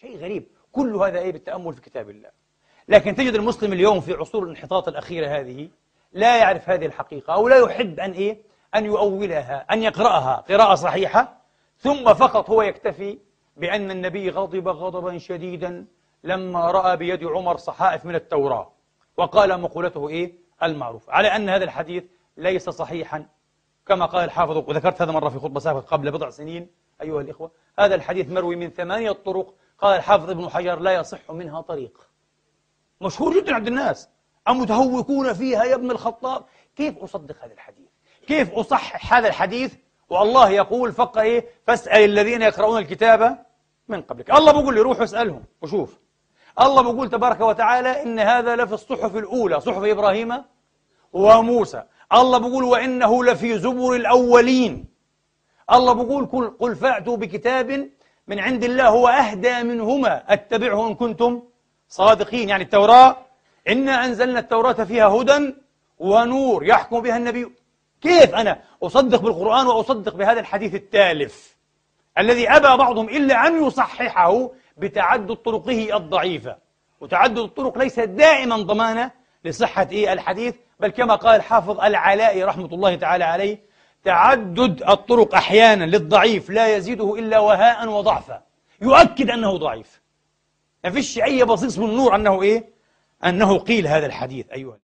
شيء غريب. كل هذا إيه؟ بالتأمل في كتاب الله. لكن تجد المسلم اليوم في عصور الانحطاط الأخيرة هذه لا يعرف هذه الحقيقة، أو لا يحب أن إيه؟ أن يؤولها، أن يقرأها قراءة صحيحة، ثم فقط هو يكتفي بأن النبي غضب غضبا شديدا لما رأى بيد عمر صحائف من التوراة، وقال مقولته إيه؟ المعروف، على أن هذا الحديث ليس صحيحا كما قال الحافظ، وذكرت هذا مرة في خطبة سابقة قبل بضع سنين أيها الإخوة. هذا الحديث مروي من 8 طرق، قال الحافظ ابن حجر لا يصح منها طريق. مشهور جدا عند الناس، أمتهوكون فيها يا ابن الخطاب. كيف أصدق هذا الحديث؟ كيف أصحح هذا الحديث والله يقول إيه؟ فاسأل الذين يقرؤون الكتاب من قبلك. الله بيقول لي روح اسألهم وشوف. الله بيقول تبارك وتعالى إن هذا لفي الصحف الأولى، صحف إبراهيم وموسى. الله بيقول وإنه لفي زبر الأولين. الله بيقول قل فأتوا بكتاب من عند الله هو أهدى منهما أتبعه إن كنتم صادقين. يعني التوراة إنا أنزلنا التوراة فيها هدى ونور يحكم بها النبي. كيف أنا أصدق بالقرآن وأصدق بهذا الحديث التالف الذي أبى بعضهم إلا أن يصححه بتعدد طرقه الضعيفة؟ وتعدد الطرق ليس دائما ضمانة لصحة الحديث، بل كما قال الحافظ العلائي رحمة الله تعالى عليه: تعدد الطرق أحيانا للضعيف لا يزيده إلا وهاء وضعفا، يؤكد أنه ضعيف. ما فيش أي بصيص من نور أنه أنه قيل هذا الحديث أيها